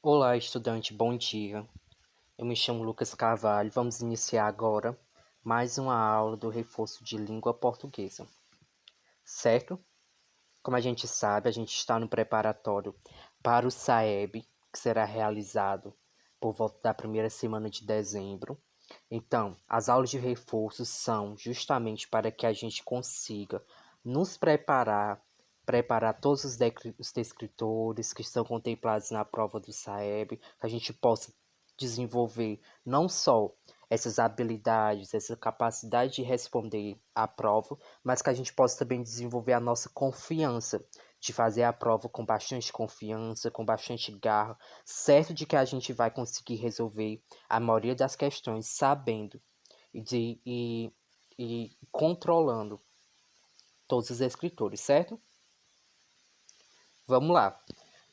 Olá, estudante, bom dia. Eu me chamo Lucas Carvalho. Vamos iniciar agora mais uma aula do reforço de língua portuguesa, certo? Como a gente sabe, a gente está no preparatório para o SAEB, que será realizado por volta da primeira semana de dezembro. Então, as aulas de reforço são justamente para que a gente consiga nos preparar todos os descritores que estão contemplados na prova do SAEB, que a gente possa desenvolver não só essas habilidades, essa capacidade de responder à prova, mas que a gente possa também desenvolver a nossa confiança de fazer a prova com bastante confiança, com bastante garra, certo de que a gente vai conseguir resolver a maioria das questões sabendo e controlando todos os escritores, certo? Vamos lá.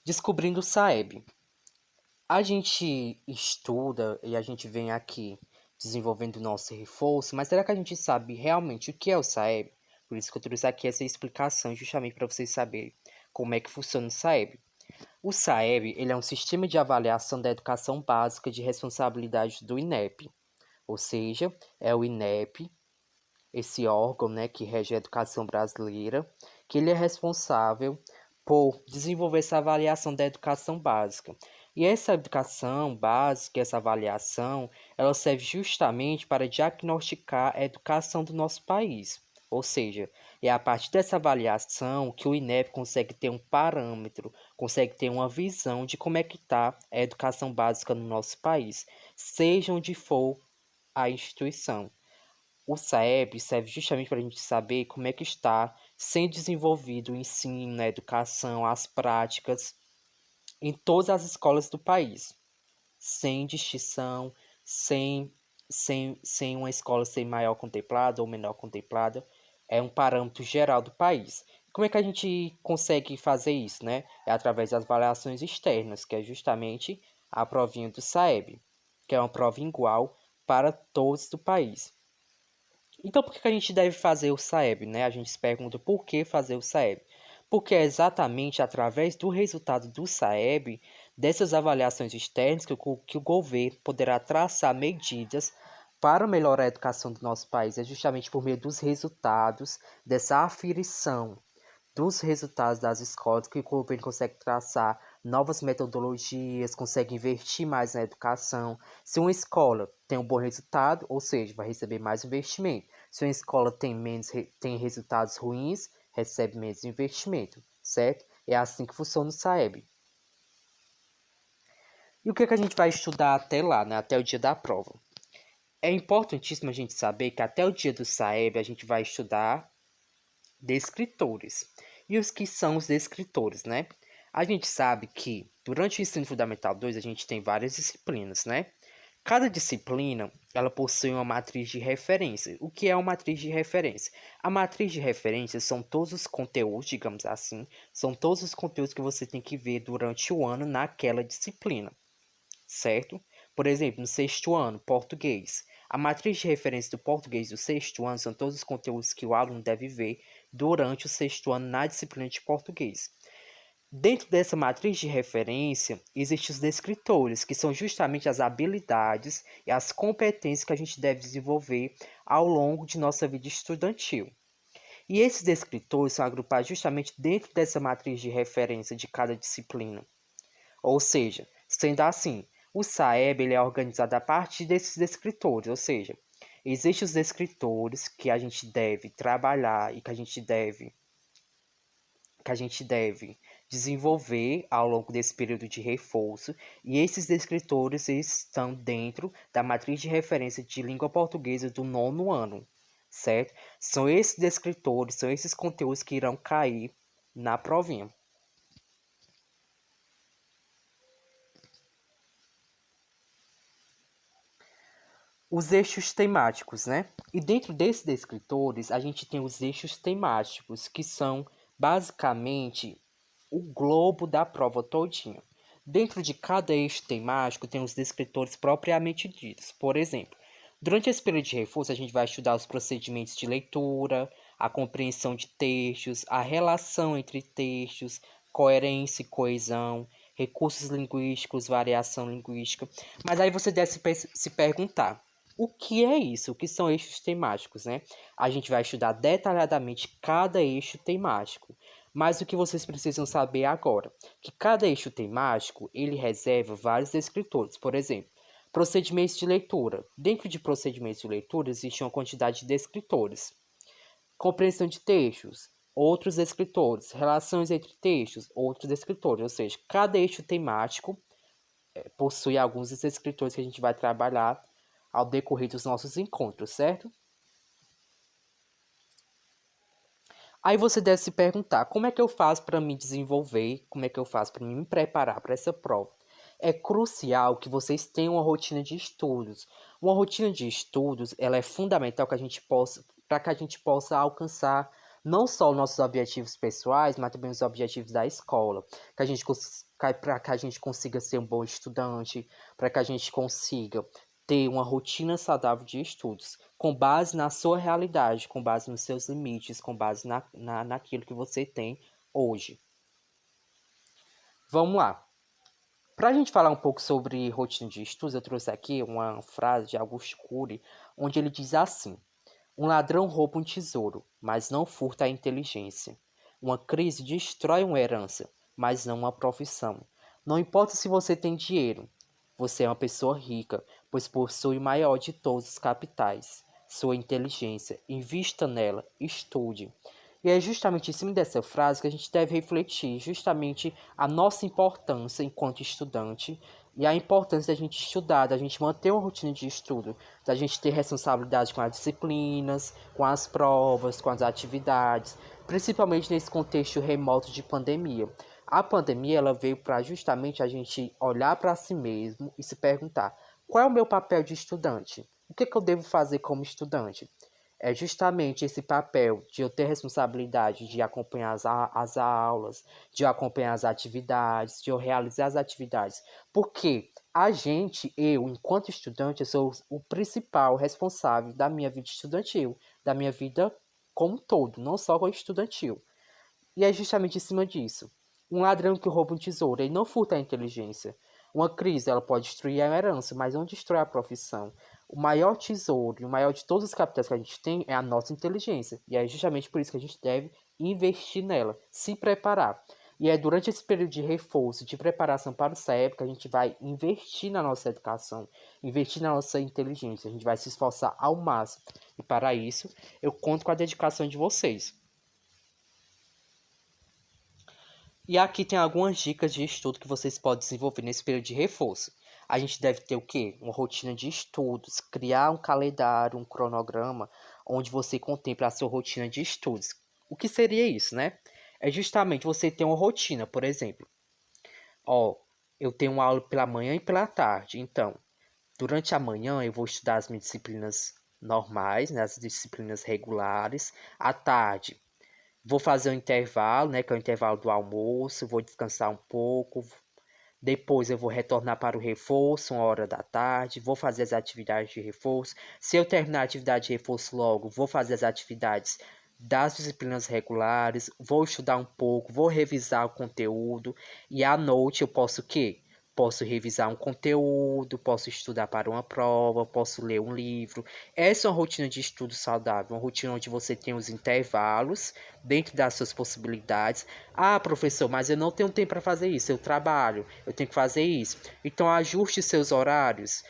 Descobrindo o SAEB. A gente estuda e a gente vem aqui desenvolvendo o nosso reforço, mas será que a gente sabe realmente o que é o SAEB? Por isso que eu trouxe aqui essa explicação justamente para vocês saberem como é que funciona o SAEB. O SAEB ele é um sistema de avaliação da educação básica de responsabilidade do INEP, ou seja, é o INEP, esse órgão, né, que rege a educação brasileira, que ele é responsável por desenvolver essa avaliação da educação básica. E essa educação básica, essa avaliação, ela serve justamente para diagnosticar a educação do nosso país. Ou seja, é a partir dessa avaliação que o INEP consegue ter um parâmetro, consegue ter uma visão de como é que está a educação básica no nosso país, seja onde for a instituição. O SAEB serve justamente para a gente saber como é que está sendo desenvolvido o ensino, a educação, as práticas em todas as escolas do país, sem distinção, sem uma escola ser maior contemplada ou menor contemplada, é um parâmetro geral do país. Como é que a gente consegue fazer isso, né? É através das avaliações externas, que é justamente a provinha do SAEB, que é uma prova igual para todos do país. Então, por que a gente deve fazer o SAEB, né? A gente se pergunta por que fazer o SAEB. Porque é exatamente através do resultado do SAEB, dessas avaliações externas, que o governo poderá traçar medidas para melhorar a educação do nosso país. É justamente por meio dos resultados, dessa aferição dos resultados das escolas que o governo consegue traçar novas metodologias, consegue investir mais na educação. Se uma escola tem um bom resultado, ou seja, vai receber mais investimento. Se uma escola tem resultados ruins, recebe menos investimento, certo? É assim que funciona o SAEB. E o que a gente vai estudar até lá, né? Até o dia da prova? É importantíssimo a gente saber que até o dia do SAEB a gente vai estudar descritores. E os que são os descritores, né? A gente sabe que durante o ensino fundamental 2 a gente tem várias disciplinas, né? Cada disciplina, ela possui uma matriz de referência. O que é uma matriz de referência? A matriz de referência são todos os conteúdos, digamos assim, são todos os conteúdos que você tem que ver durante o ano naquela disciplina, certo? Por exemplo, no sexto ano, português. A matriz de referência do português do sexto ano são todos os conteúdos que o aluno deve ver durante o sexto ano na disciplina de português. Dentro dessa matriz de referência, existem os descritores, que são justamente as habilidades e as competências que a gente deve desenvolver ao longo de nossa vida estudantil. E esses descritores são agrupados justamente dentro dessa matriz de referência de cada disciplina. Ou seja, sendo assim, o SAEB ele é organizado a partir desses descritores, ou seja, existem os descritores que a gente deve trabalhar e que a gente deve desenvolver ao longo desse período de reforço, e esses descritores estão dentro da matriz de referência de língua portuguesa do nono ano, certo? São esses descritores, são esses conteúdos que irão cair na provinha. Os eixos temáticos, né? E dentro desses descritores, a gente tem os eixos temáticos, que são basicamente o globo da prova todinha. Dentro de cada eixo temático tem os descritores propriamente ditos. Por exemplo, durante esse período de reforço, a gente vai estudar os procedimentos de leitura, a compreensão de textos, a relação entre textos, coerência e coesão, recursos linguísticos, variação linguística. Mas aí você deve se perguntar, o que é isso? O que são eixos temáticos, né? A gente vai estudar detalhadamente cada eixo temático. Mas o que vocês precisam saber agora, que cada eixo temático, ele reserva vários descritores. Por exemplo, procedimentos de leitura. Dentro de procedimentos de leitura existe uma quantidade de descritores. Compreensão de textos, outros descritores. Relações entre textos, outros descritores. Ou seja, cada eixo temático possui alguns dos descritores que a gente vai trabalhar ao decorrer dos nossos encontros, certo? Aí você deve se perguntar, como é que eu faço para me desenvolver, como é que eu faço para me preparar para essa prova? É crucial que vocês tenham uma rotina de estudos. Uma rotina de estudos, ela é fundamental para que a gente possa alcançar não só os nossos objetivos pessoais, mas também os objetivos da escola, para que a gente consiga ser um bom estudante, para que a gente consiga ter uma rotina saudável de estudos, com base na sua realidade, com base nos seus limites, com base naquilo que você tem hoje. Vamos lá. Para a gente falar um pouco sobre rotina de estudos, eu trouxe aqui uma frase de Augusto Cury, onde ele diz assim: um ladrão rouba um tesouro, mas não furta a inteligência. Uma crise destrói uma herança, mas não uma profissão. Não importa se você tem dinheiro, você é uma pessoa rica, pois possui o maior de todos os capitais, sua inteligência. Invista nela, estude. E é justamente em cima dessa frase que a gente deve refletir justamente a nossa importância enquanto estudante e a importância da gente estudar, da gente manter uma rotina de estudo, da gente ter responsabilidade com as disciplinas, com as provas, com as atividades, principalmente nesse contexto remoto de pandemia. A pandemia ela veio para justamente a gente olhar para si mesmo e se perguntar: qual é o meu papel de estudante? O que eu devo fazer como estudante? É justamente esse papel de eu ter responsabilidade de acompanhar as aulas, de acompanhar as atividades, de eu realizar as atividades. Porque eu, enquanto estudante, eu sou o principal responsável da minha vida estudantil, da minha vida como um todo, não só como estudantil. E é justamente em cima disso. Um ladrão que rouba um tesouro, ele não furta a inteligência. Uma crise, ela pode destruir a herança, mas não destrói a profissão. O maior tesouro, o maior de todos os capitais que a gente tem é a nossa inteligência. E é justamente por isso que a gente deve investir nela, se preparar. E é durante esse período de reforço, de preparação para o CEP, que a gente vai investir na nossa educação, investir na nossa inteligência. A gente vai se esforçar ao máximo. E para isso, eu conto com a dedicação de vocês. E aqui tem algumas dicas de estudo que vocês podem desenvolver nesse período de reforço. A gente deve ter o quê? Uma rotina de estudos, criar um calendário, um cronograma, onde você contempla a sua rotina de estudos. O que seria isso, né? É justamente você ter uma rotina, por exemplo. Ó, eu tenho uma aula pela manhã e pela tarde. Então, durante a manhã eu vou estudar as minhas disciplinas normais, né, as disciplinas regulares. À tarde, vou fazer um intervalo, né, que é o intervalo do almoço, vou descansar um pouco. Depois eu vou retornar para o reforço, 1 hora da tarde, vou fazer as atividades de reforço. Se eu terminar a atividade de reforço logo, vou fazer as atividades das disciplinas regulares, vou estudar um pouco, vou revisar o conteúdo e à noite eu posso o quê? Posso revisar um conteúdo, posso estudar para uma prova, posso ler um livro. Essa é uma rotina de estudo saudável, uma rotina onde você tem os intervalos dentro das suas possibilidades. Ah, professor, mas eu não tenho tempo para fazer isso, eu trabalho, eu tenho que fazer isso. Então ajuste seus horários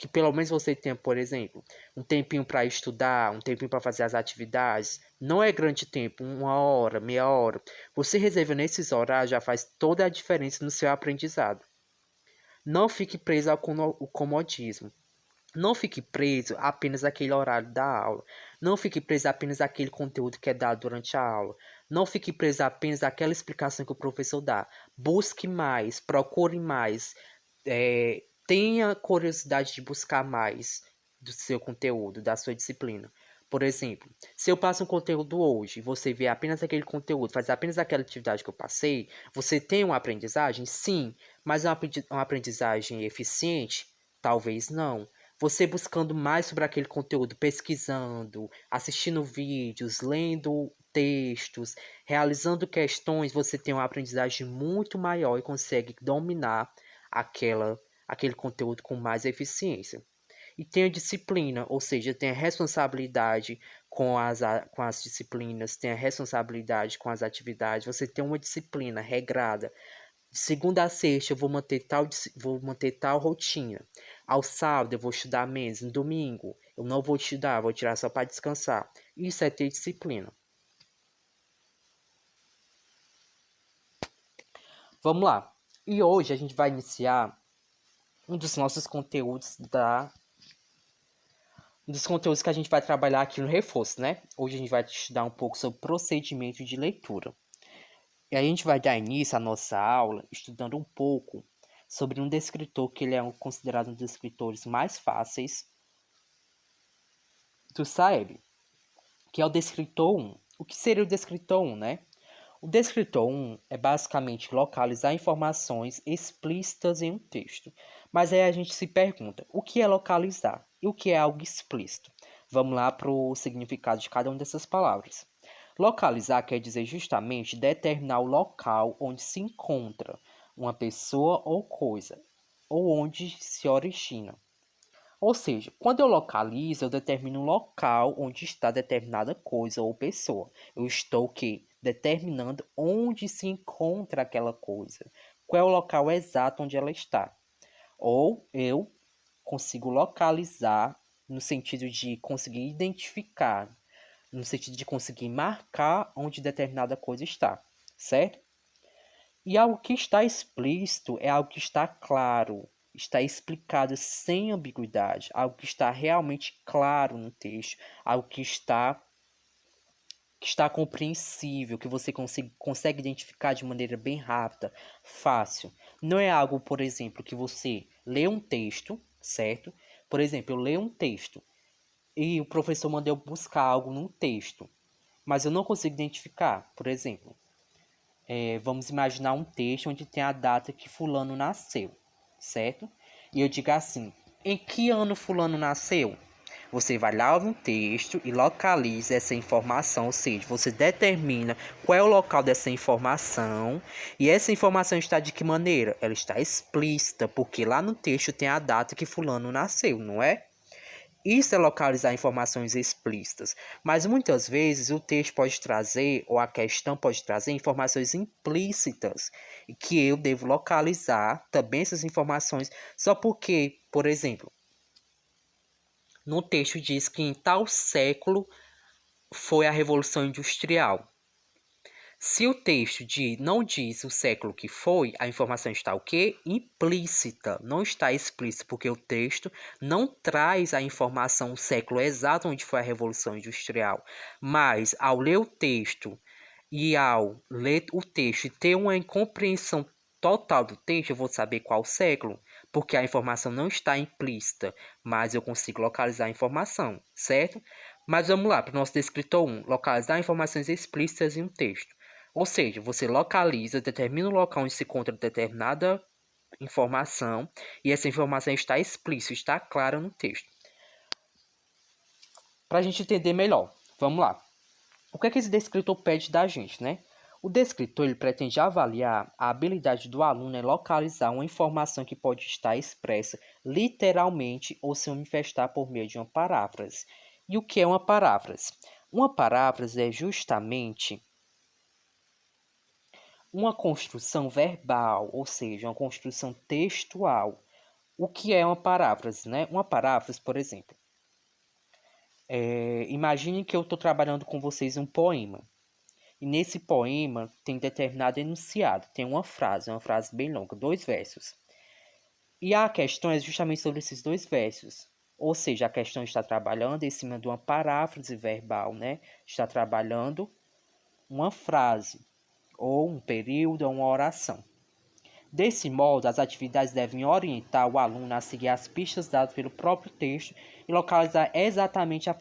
que pelo menos você tenha, por exemplo, um tempinho para estudar, um tempinho para fazer as atividades. Não é grande tempo, 1 hora, meia hora. Você reserva nesses horários já faz toda a diferença no seu aprendizado. Não fique preso ao comodismo. Não fique preso apenas àquele horário da aula. Não fique preso apenas àquele conteúdo que é dado durante a aula. Não fique preso apenas àquela explicação que o professor dá. Busque mais, procure mais. Tenha curiosidade de buscar mais do seu conteúdo, da sua disciplina. Por exemplo, se eu passo um conteúdo hoje, você vê apenas aquele conteúdo, faz apenas aquela atividade que eu passei, você tem uma aprendizagem? Sim, mas é uma aprendizagem eficiente? Talvez não. Você buscando mais sobre aquele conteúdo, pesquisando, assistindo vídeos, lendo textos, realizando questões, você tem uma aprendizagem muito maior e consegue dominar aquele conteúdo com mais eficiência. E tem a disciplina, ou seja, tem a responsabilidade com as disciplinas, tem a responsabilidade com as atividades. Você tem uma disciplina regrada. De segunda a sexta eu vou manter tal rotina. Ao sábado eu vou estudar menos. No domingo eu não vou estudar, vou tirar só para descansar. Isso é ter disciplina. Vamos lá. E hoje a gente vai iniciar um dos nossos conteúdos que a gente vai trabalhar aqui no reforço, né? Hoje a gente vai estudar um pouco sobre procedimento de leitura. E a gente vai dar início à nossa aula estudando um pouco sobre um descritor que ele é considerado um dos escritores mais fáceis do Saeb, que é o descritor 1. O que seria o descritor 1, né? O descritor 1 é basicamente localizar informações explícitas em um texto. Mas aí a gente se pergunta, o que é localizar e o que é algo explícito? Vamos lá para o significado de cada uma dessas palavras. Localizar quer dizer justamente determinar o local onde se encontra uma pessoa ou coisa, ou onde se origina. Ou seja, quando eu localizo, eu determino um local onde está determinada coisa ou pessoa. Eu estou o quê? Determinando onde se encontra aquela coisa. Qual é o local exato onde ela está. Ou eu consigo localizar no sentido de conseguir identificar, no sentido de conseguir marcar onde determinada coisa está, certo? E algo que está explícito é algo que está claro, está explicado sem ambiguidade, algo que está realmente claro no texto, algo que está compreensível, que você consegue identificar de maneira bem rápida, fácil. Não é algo, por exemplo, que você lê um texto, certo? Por exemplo, eu leio um texto e o professor mandou eu buscar algo num texto, mas eu não consigo identificar. Por exemplo, vamos imaginar um texto onde tem a data que fulano nasceu, certo? E eu digo assim, em que ano fulano nasceu? Você vai lá no texto e localiza essa informação, ou seja, você determina qual é o local dessa informação. E essa informação está de que maneira? Ela está explícita, porque lá no texto tem a data que fulano nasceu, não é? Isso é localizar informações explícitas, mas muitas vezes o texto pode trazer, ou a questão pode trazer, informações implícitas, e que eu devo localizar também essas informações, só porque, por exemplo, no texto diz que em tal século foi a Revolução Industrial. Se o texto não diz o século que foi, a informação está o quê? Implícita, não está explícita, porque o texto não traz a informação, o século exato onde foi a Revolução Industrial. Mas, ao ler o texto e ao ler o texto e ter uma compreensão total do texto, eu vou saber qual século, porque a informação não está implícita, mas eu consigo localizar a informação, certo? Mas vamos lá, para o nosso descritor 1, localizar informações explícitas em um texto. Ou seja, você localiza, determina o local onde se encontra determinada informação e essa informação está explícita, está clara no texto. Para a gente entender melhor, vamos lá. O que é que esse descritor pede da gente, né? O descritor ele pretende avaliar a habilidade do aluno em localizar uma informação que pode estar expressa literalmente ou se manifestar por meio de uma paráfrase. E o que é uma paráfrase? Uma paráfrase é justamente uma construção verbal, ou seja, uma construção textual. O que é uma paráfrase, né? Uma paráfrase, por exemplo, imagine que eu estou trabalhando com vocês um poema. E nesse poema tem determinado enunciado, tem uma frase bem longa, 2 versos. E a questão é justamente sobre esses 2 versos. Ou seja, a questão está trabalhando em cima de uma paráfrase verbal, né? Está trabalhando uma frase, ou um período, ou uma oração. Desse modo, as atividades devem orientar o aluno a seguir as pistas dadas pelo próprio texto e localizar exatamente a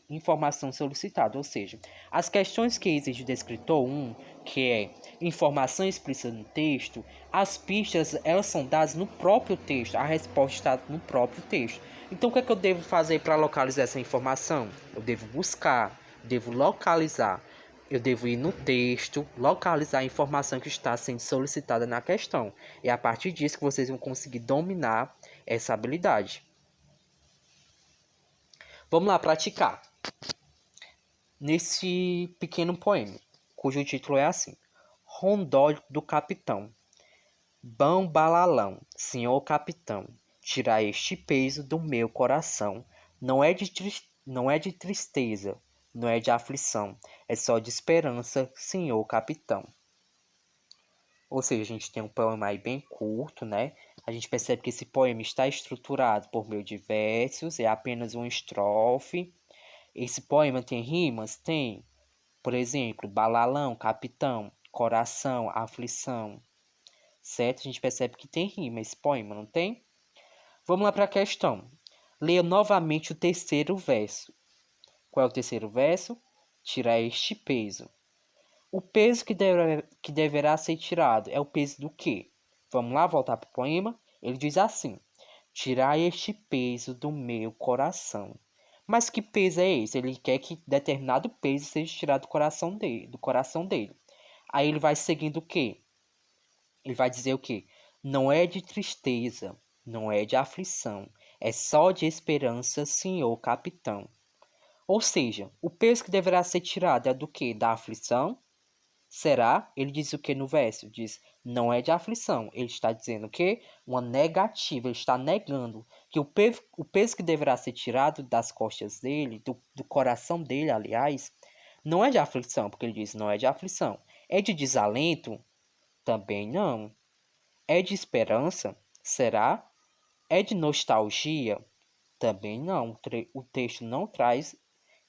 informação solicitada, ou seja, as questões que exigem o descritor 1, que é informação explícita no texto, as pistas elas são dadas no próprio texto, a resposta está no próprio texto. Então, o que é que eu devo fazer para localizar essa informação? Eu devo buscar, devo localizar. eu devo ir no texto, localizar a informação que está sendo solicitada na questão. É a partir disso que vocês vão conseguir dominar essa habilidade. Vamos lá praticar. Nesse pequeno poema, cujo título é assim: Rondó do Capitão. Bam balalão, senhor capitão, tirai este peso do meu coração. Não é de tristeza, não é de aflição, é só de esperança, senhor capitão. Ou seja, a gente tem um poema aí bem curto, né? A gente percebe que esse poema está estruturado por meio de versos, é apenas uma estrofe. Esse poema tem rimas? Tem. Por exemplo, balalão, capitão, coração, aflição. Certo? A gente percebe que tem rima esse poema, não tem? Vamos lá para a questão. Leia novamente o terceiro verso. Qual é o terceiro verso? Tirar este peso. O peso que deverá ser tirado é o peso do quê? Vamos lá, voltar para o poema. Ele diz assim: tirar este peso do meu coração. Mas que peso é esse? Ele quer que determinado peso seja tirado do coração dele. Aí ele vai seguindo o quê? Ele vai dizer o quê? Não é de tristeza, não é de aflição, é só de esperança, senhor capitão. Ou seja, o peso que deverá ser tirado é do quê? Da aflição? Será? Ele diz o que no verso? Diz, não é de aflição. Ele está dizendo o quê? Uma negativa. Ele está negando que o peso que deverá ser tirado das costas dele, do coração dele, aliás, não é de aflição, porque ele diz, não é de aflição. É de desalento? Também não. É de esperança? Será? É de nostalgia? Também não. O texto não traz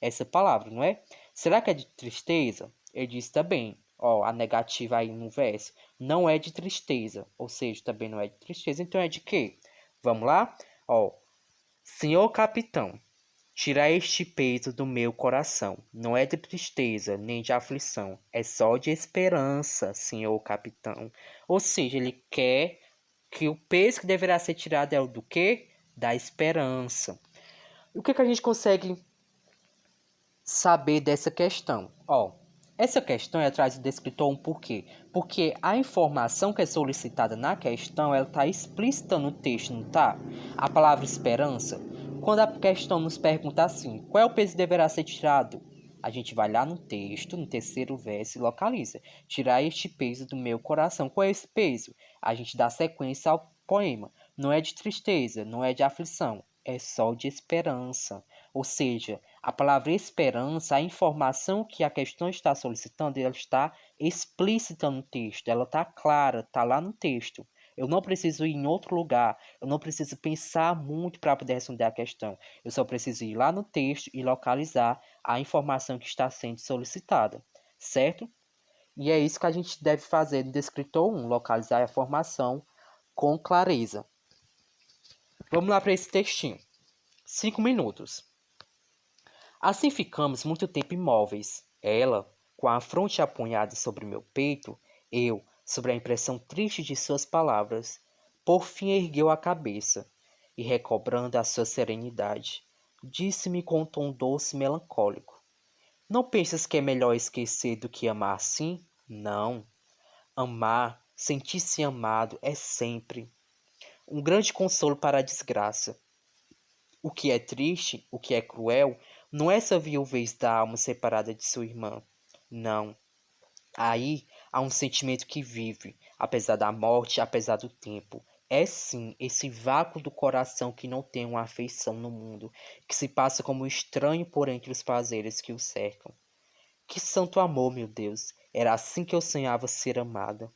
essa palavra, não é? Será que é de tristeza? Ele diz também, ó, a negativa aí no verso. Não é de tristeza, ou seja, também não é de tristeza. Então é de quê? Vamos lá? Ó, senhor capitão, tira este peso do meu coração. Não é de tristeza, nem de aflição. É só de esperança, senhor capitão. Ou seja, ele quer que o peso que deverá ser tirado é o do quê? Da esperança. E o que a gente consegue saber dessa questão? Ó, essa questão é trazida do escritor um porquê. Porque a informação que é solicitada na questão, ela está explícita no texto, não está? A palavra esperança. Quando a questão nos pergunta assim, qual é o peso que deverá ser tirado? A gente vai lá no texto, no terceiro verso e localiza. Tirar este peso do meu coração. Qual é esse peso? A gente dá sequência ao poema. Não é de tristeza, não é de aflição, é só de esperança. Ou seja, a palavra esperança, a informação que a questão está solicitando, ela está explícita no texto, ela está clara, está lá no texto. Eu não preciso ir em outro lugar, eu não preciso pensar muito para poder responder a questão. Eu só preciso ir lá no texto e localizar a informação que está sendo solicitada, certo? E é isso que a gente deve fazer no descritor 1, localizar a informação com clareza. Vamos lá para esse textinho. 5 minutos. Assim ficamos muito tempo imóveis. Ela, com a fronte apunhada sobre meu peito, eu, sobre a impressão triste de suas palavras. Por fim ergueu a cabeça e, recobrando a sua serenidade, disse-me com um tom doce e melancólico: Não pensas que é melhor esquecer do que amar assim? Não. Amar, sentir-se amado é sempre um grande consolo para a desgraça. O que é triste, o que é cruel, não é essa viuvez da alma separada de sua irmã. Não. Aí há um sentimento que vive, apesar da morte, apesar do tempo. É sim esse vácuo do coração que não tem uma afeição no mundo, que se passa como um estranho por entre os prazeres que o cercam. Que santo amor, meu Deus! Era assim que eu sonhava ser amada.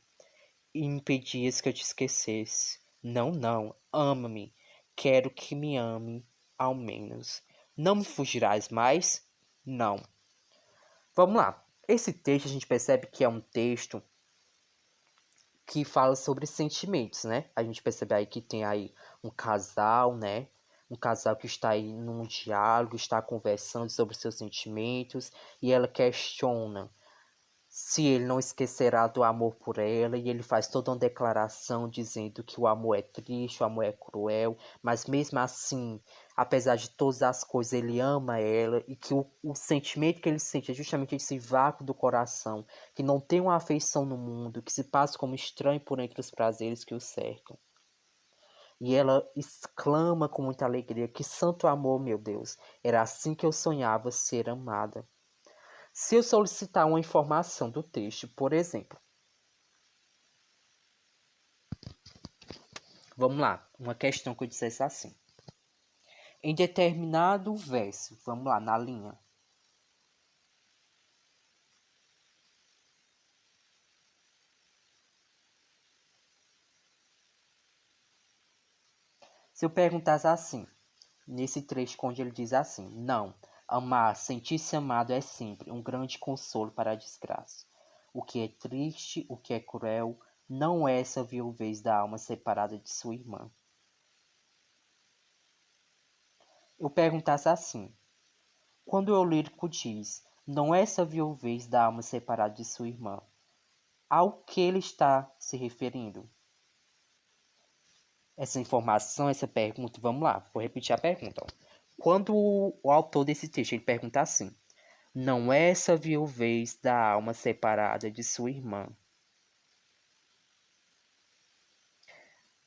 E impedias que eu te esquecesse. Não, não, ama-me. Quero que me ame, ao menos. Não me fugirás mais? Não. Vamos lá. Esse texto a gente percebe que é um texto que fala sobre sentimentos, né? A gente percebe aí que tem aí um casal, né? Um casal que está aí num diálogo, está conversando sobre seus sentimentos e ela questiona: se ele não esquecerá do amor por ela, e ele faz toda uma declaração dizendo que o amor é triste, o amor é cruel, mas mesmo assim, apesar de todas as coisas, ele ama ela, e que o sentimento que ele sente é justamente esse vácuo do coração, que não tem uma afeição no mundo, que se passa como estranho por entre os prazeres que o cercam. E ela exclama com muita alegria: que santo amor, meu Deus! Era assim que eu sonhava ser amada. Se eu solicitar uma informação do texto, por exemplo, vamos lá, uma questão que eu dissesse assim. Em determinado verso, vamos lá, na linha. Se eu perguntasse assim, nesse trecho onde ele diz assim: não, amar, sentir-se amado é sempre um grande consolo para a desgraça. O que é triste, o que é cruel, não é essa viuvez da alma separada de sua irmã. Eu perguntasse assim: quando o lírico diz, não é essa viuvez da alma separada de sua irmã, ao que ele está se referindo? Essa informação, essa pergunta, vamos lá, vou repetir a pergunta. Ó. Quando o autor desse texto ele pergunta assim, não é essa viuvez da alma separada de sua irmã,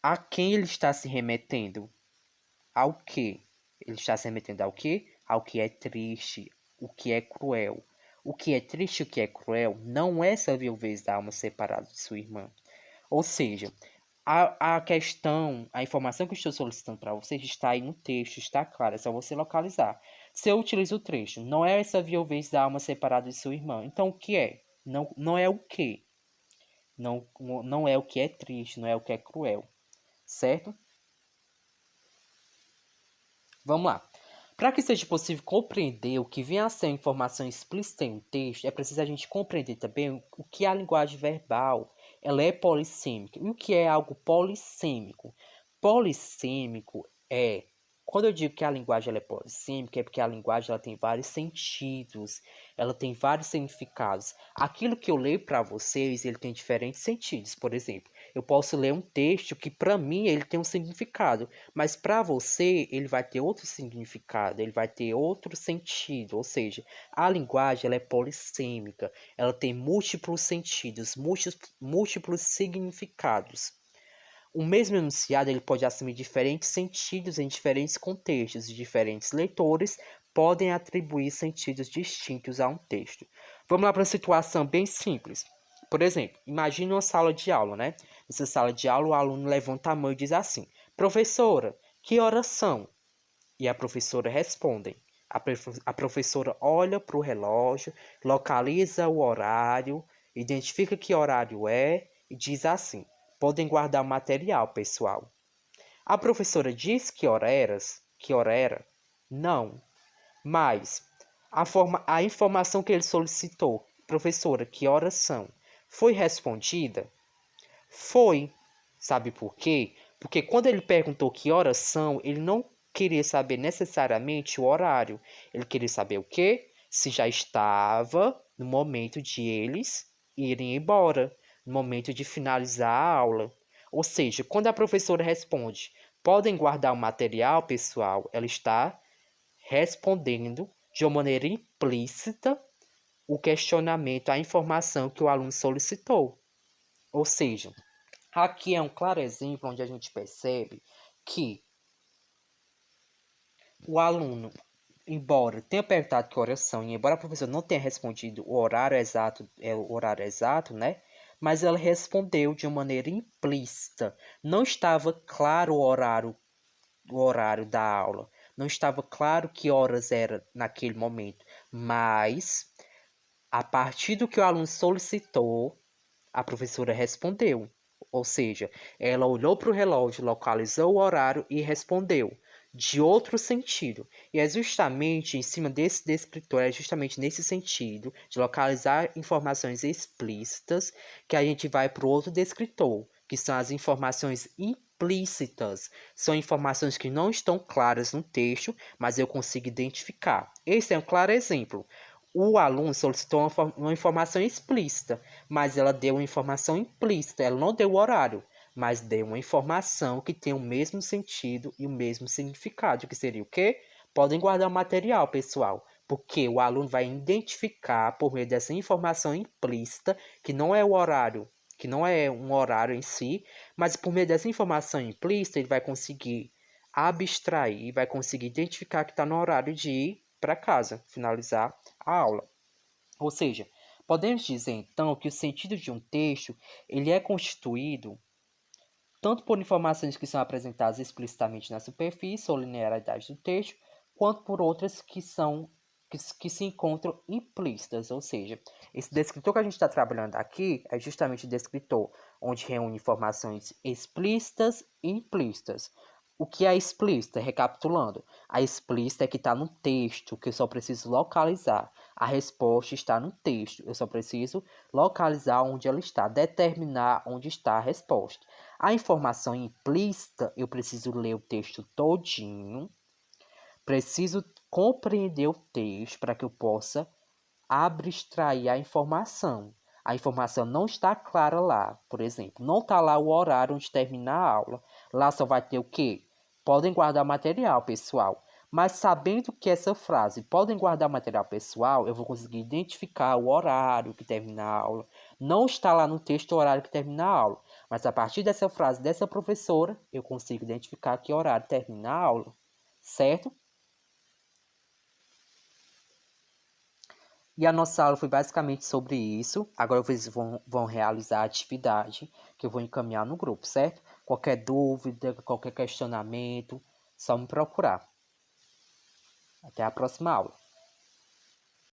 a quem ele está se remetendo? Ao que? Ele está se remetendo ao quê? Ao que é triste, o que é cruel. O que é triste e o que é cruel não é essa viuvez da alma separada de sua irmã. Ou seja, a questão, a informação que eu estou solicitando para vocês está aí no texto, está claro, é só você localizar. Se eu utilizo o trecho, não é essa viuvez da alma separada de sua irmã. Então o que é? Não é o que? Não é o que é triste, não é o que é cruel. Certo? Vamos lá. Para que seja possível compreender o que vem a ser a informação explícita em um texto, é preciso a gente compreender também o que é a linguagem verbal. Ela é polissêmica. E o que é algo polissêmico? Polissêmico é, quando eu digo que a linguagem ela é polissêmica, é porque a linguagem ela tem vários sentidos, ela tem vários significados. Aquilo que eu leio para vocês, ele tem diferentes sentidos. Por exemplo, eu posso ler um texto que para mim ele tem um significado, mas para você ele vai ter outro significado, ele vai ter outro sentido. Ou seja, a linguagem ela é polissêmica, ela tem múltiplos sentidos, múltiplos significados. O mesmo enunciado ele pode assumir diferentes sentidos em diferentes contextos, e diferentes leitores podem atribuir sentidos distintos a um texto. Vamos lá para uma situação bem simples. Por exemplo, imagine uma sala de aula, né? Nessa sala de aula, o aluno levanta a mão e diz assim: professora, que horas são? E a professora responde. A professora olha para o relógio, localiza o horário, identifica que horário é e diz assim: podem guardar o material, pessoal. A professora diz que hora era? Que hora era? Não. Mas a informação que ele solicitou, professora, que horas são? Foi respondida? Foi. Sabe por quê? Porque quando ele perguntou que horas são, ele não queria saber necessariamente o horário. Ele queria saber o quê? Se já estava no momento de eles irem embora, no momento de finalizar a aula. Ou seja, quando a professora responde, podem guardar o material, pessoal, ela está respondendo de uma maneira implícita o questionamento, a informação que o aluno solicitou. Ou seja, aqui é um claro exemplo onde a gente percebe que o aluno, embora tenha perguntado que horas são, e embora a professora não tenha respondido o horário exato, né? Mas ela respondeu de uma maneira implícita. Não estava claro o horário da aula. Não estava claro que horas era naquele momento. Mas, a partir do que o aluno solicitou, a professora respondeu. Ou seja, ela olhou para o relógio, localizou o horário e respondeu de outro sentido. E é justamente em cima desse descritor, é justamente nesse sentido, de localizar informações explícitas, que a gente vai para o outro descritor, que são as informações implícitas. São informações que não estão claras no texto, mas eu consigo identificar. Esse é um claro exemplo. o aluno solicitou uma informação explícita, mas ela deu uma informação implícita, ela não deu o horário, mas deu uma informação que tem o mesmo sentido e o mesmo significado, que seria o quê? Podem guardar o material, pessoal, porque o aluno vai identificar, por meio dessa informação implícita, que não é o horário, que não é um horário em si, mas por meio dessa informação implícita, ele vai conseguir abstrair, vai conseguir identificar que está no horário de ir para casa, finalizar a aula. Ou seja, podemos dizer então que o sentido de um texto ele é constituído tanto por informações que são apresentadas explicitamente na superfície ou linearidade do texto, quanto por outras que se encontram implícitas, ou seja, esse descritor que a gente está trabalhando aqui é justamente o descritor, onde reúne informações explícitas e implícitas. O que é explícita? Recapitulando, a explícita é que está no texto, que eu só preciso localizar. A resposta está no texto, eu só preciso localizar onde ela está, determinar onde está a resposta. A informação implícita, eu preciso ler o texto todinho, preciso compreender o texto para que eu possa abstrair a informação. A informação não está clara lá, por exemplo, não está lá o horário onde termina a aula. Lá só vai ter o quê? Podem guardar material, pessoal. Mas sabendo que essa frase, podem guardar material pessoal, eu vou conseguir identificar o horário que termina a aula. Não está lá no texto o horário que termina a aula. Mas a partir dessa frase dessa professora, eu consigo identificar que horário termina a aula. Certo? E a nossa aula foi basicamente sobre isso. Agora vocês vão realizar a atividade que eu vou encaminhar no grupo, certo? Qualquer dúvida, qualquer questionamento, só me procurar. Até a próxima aula.